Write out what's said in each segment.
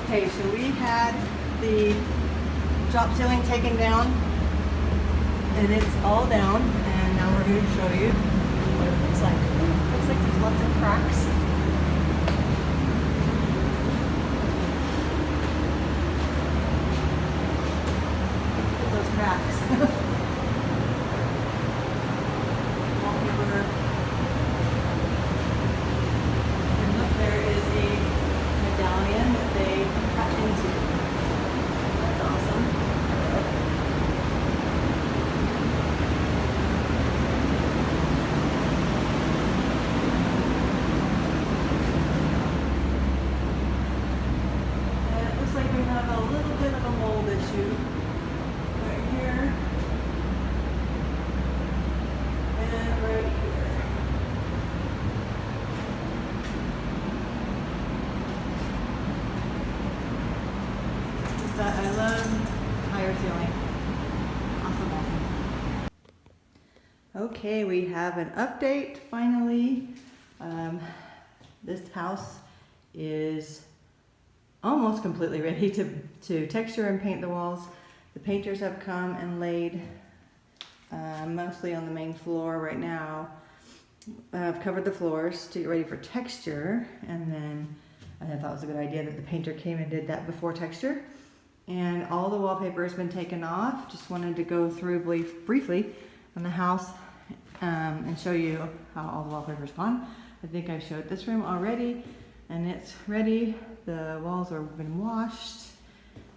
Okay, so we had the drop ceiling taken down, and it's all down, and now we're going to show you what it looks like. It looks like there's lots of cracks. Look at those cracks. Wallpaper. And look, there is a medallion that they cut into. That's awesome. And it looks like we have a little bit of a mold issue right here and right here. But I love higher ceiling. Awesome, awesome. Okay, we have an update finally. This house is almost completely ready to texture and paint the walls. The painters have come and laid mostly on the main floor right now. I've covered the floors to get ready for texture, and then I thought it was a good idea that the painter came and did that before texture. And all the wallpaper has been taken off. Just wanted to go through briefly on the house and show you how all the wallpaper's gone. I think I've showed this room already, and it's ready. The walls have been washed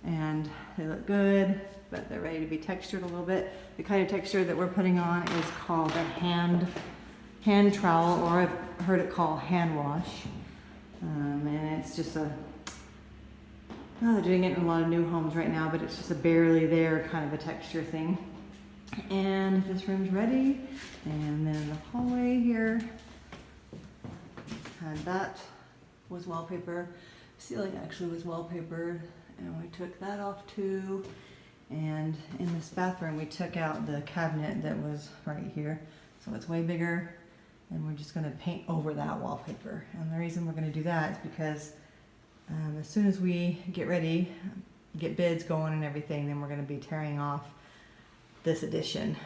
and they look good, but they're ready to be textured a little bit. The kind of texture that we're putting on is called a hand trowel, or I've heard it called hand wash. And it's just a, they're doing it in a lot of new homes right now, but it's just a barely there kind of a texture thing. And this room's ready. And then the hallway here, and that was wallpaper. Ceiling actually was wallpaper, and we took that off too. And in this bathroom, we took out the cabinet that was right here. So it's way bigger, and we're just gonna paint over that wallpaper. And the reason we're gonna do that is because as soon as we get ready, get bids going and everything, then we're gonna be tearing off this addition,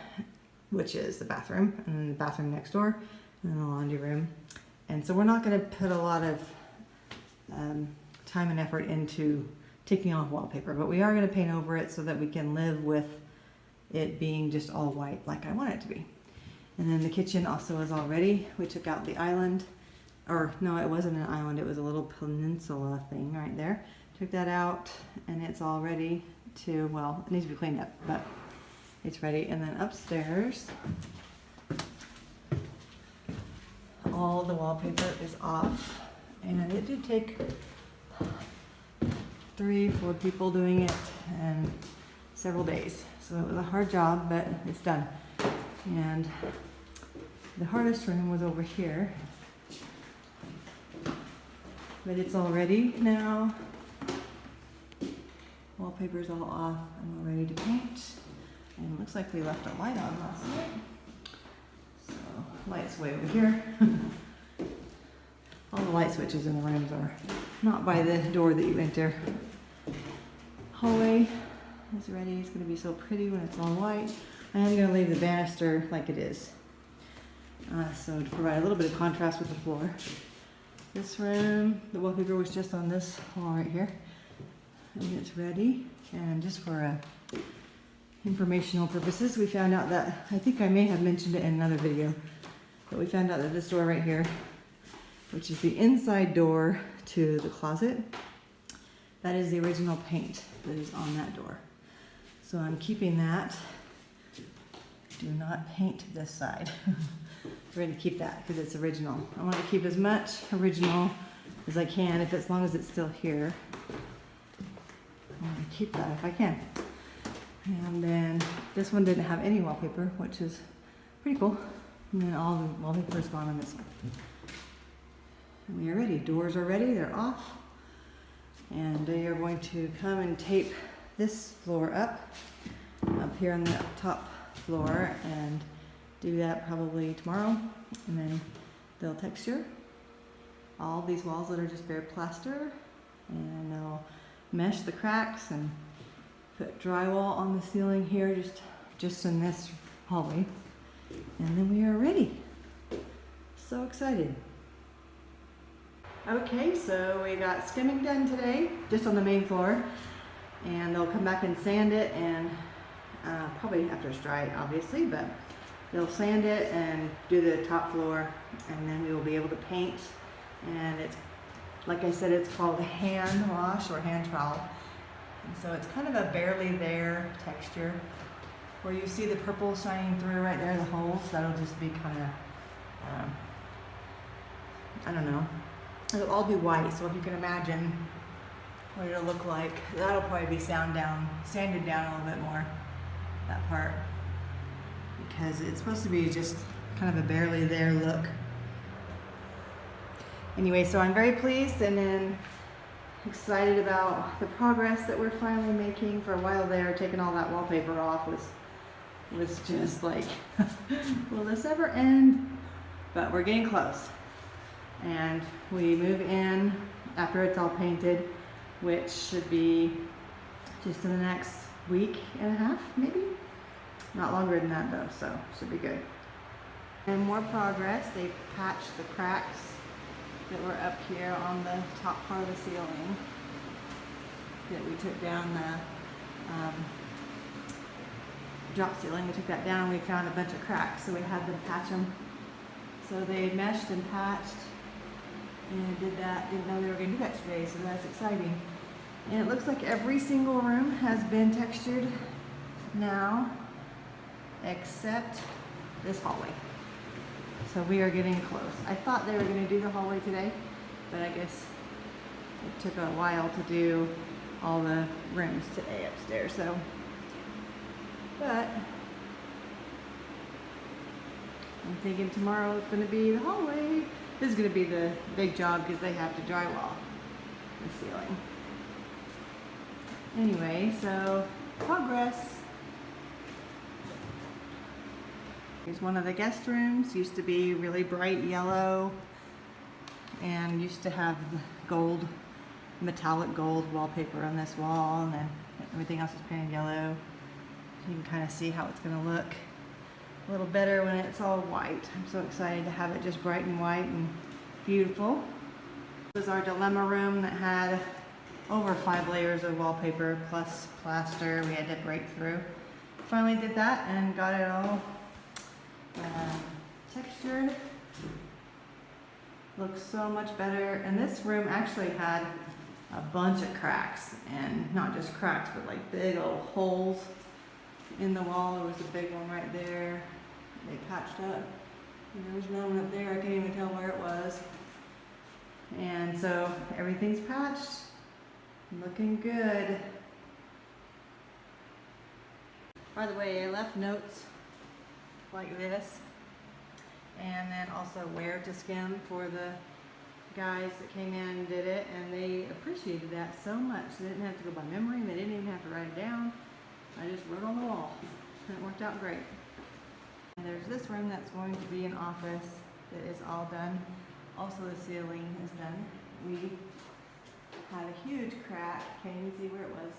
which is the bathroom, and then the bathroom next door, and then the laundry room. And so we're not gonna put a lot of time and effort into taking off wallpaper, but we are gonna paint over it so that we can live with it being just all white like I want it to be. And then the kitchen also is all ready. We took out the island, or no, it wasn't an island, it was a little peninsula thing right there. Took that out, and it's all ready to, well, it needs to be cleaned up, but it's ready. And then upstairs, all the wallpaper is off, and it did take 3-4 people doing it and several days. So it was a hard job, but it's done. And the hardest room was over here, but it's all ready now. Wallpaper's all off, and we're ready to paint. And it looks like we left a light on last night. So light's way over here. All the light switches in the rooms are not by the door that you enter. Hallway is ready. It's going to be so pretty when it's all white. I am going to leave the banister like it is. So to provide a little bit of contrast with the floor. This room, the wallpaper was just on this wall right here. And it's ready. And just for informational purposes, we found out that, I think I may have mentioned it in another video, but we found out that this door right here, which is the inside door to the closet, that is the original paint that is on that door. So I'm keeping that. Do not paint this side. We're going to keep that because it's original. I want to keep as much original as I can, as long as it's still here. I want to keep that if I can. And then this one didn't have any wallpaper, which is pretty cool. And then all the wallpaper is gone on this one. And we are ready. Doors are ready. They're off. And they are going to come and tape this floor up here on the top floor, and do that probably tomorrow. And then they'll texture all these walls that are just bare plaster, and they'll mesh the cracks and put drywall on the ceiling here, just in this hallway. And then we are ready. So excited. Okay, so we got skimming done today, just on the main floor. And they'll come back and sand it, and probably after it's dry, obviously, but they'll sand it and do the top floor, and then we will be able to paint. And it's, like I said, it's called hand wash or hand trowel. And so it's kind of a barely there texture, where you see the purple shining through right there, the holes. That'll just be kind of, I don't know. It'll all be white, so if you can imagine what it'll look like, that'll probably be sanded down a little bit more, that part, because it's supposed to be just kind of a barely there look. Anyway, so I'm very pleased and then excited about the progress that we're finally making. For a while there, taking all that wallpaper off was just like, will this ever end? But we're getting close. And we move in after it's all painted, which should be just in the next week and a half, maybe? Not longer than that though, so should be good. And more progress. They patched the cracks that were up here on the top part of the ceiling that we took down, the drop ceiling. We took that down and we found a bunch of cracks, so we had them patch them. So they meshed and patched and did that. Didn't know they were going to do that today, so that's exciting. And it looks like every single room has been textured now, except this hallway. So we are getting close. I thought they were going to do the hallway today, but I guess it took a while to do all the rooms today upstairs. So, but I'm thinking tomorrow is going to be the hallway. This is going to be the big job because they have to drywall the ceiling. Anyway, so progress. Here's one of the guest rooms. Used to be really bright yellow and used to have gold, metallic gold wallpaper on this wall, and then everything else is painted yellow. You can kind of see how it's going to look a little better when it's all white. I'm so excited to have it just bright and white and beautiful. This was our dilemma room that had over 5 layers of wallpaper plus plaster we had to break through. Finally did that and got it all textured. Looks so much better. And this room actually had a bunch of cracks, and not just cracks, but like big old holes in the wall. There was a big one right there. They patched up. And there was another one up there. I can't even tell where it was. And so everything's patched. Looking good. By the way, I left notes like this, and then also where to skim for the guys that came in and did it, and they appreciated that so much. They didn't have to go by memory, and they didn't even have to write it down. I just wrote on the wall, and it worked out great. And there's this room that's going to be an office that is all done. Also the ceiling is done. We had a huge crack. Can't even see where it was.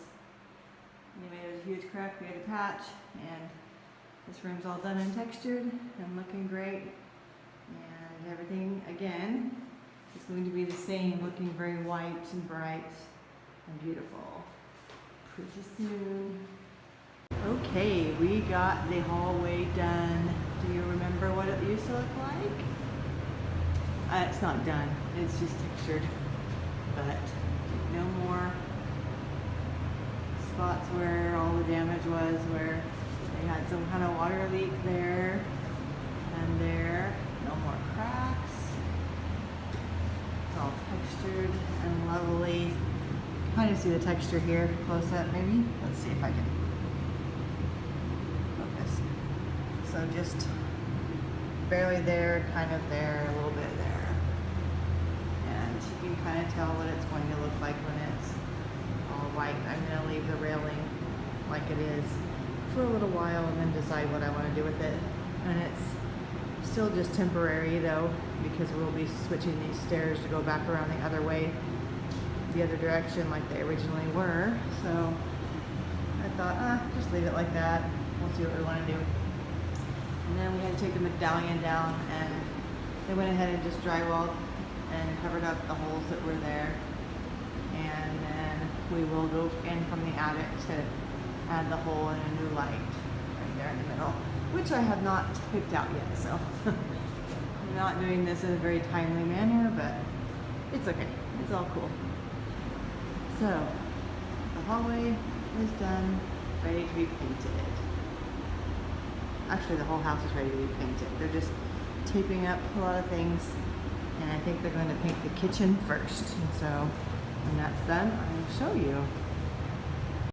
Anyway, it was a huge crack we had to patch, and this room's all done and textured and looking great. And everything, again, is going to be the same, looking very white and bright and beautiful. Pretty soon. Okay, we got the hallway done. Do you remember what it used to look like? It's not done, it's just textured, but no more spots where all the damage was, where they had some kind of water leak there and there. No more cracks. It's all textured and lovely. Kind of see the texture here, close up maybe. Let's see if I can focus. So just barely there, kind of there, a little bit there. And you can kind of tell what it's going to look like when it's all white. I'm going to leave the railing like it is for a little while and then decide what I want to do with it. And it's still just temporary though, because we'll be switching these stairs to go back around the other way, the other direction like they originally were. So I thought, just leave it like that. We'll see what we want to do. And then we had to take the medallion down, and they went ahead and just drywalled and covered up the holes that were there. And then we will go in from the attic to add the hole in a new light right there in the middle, which I have not picked out yet, so I'm not doing this in a very timely manner, but it's okay. It's all cool. So the hallway is done, ready to be painted. Actually, the whole house is ready to be painted. They're just taping up a lot of things, and I think they're going to paint the kitchen first. And so when that's done, I will show you.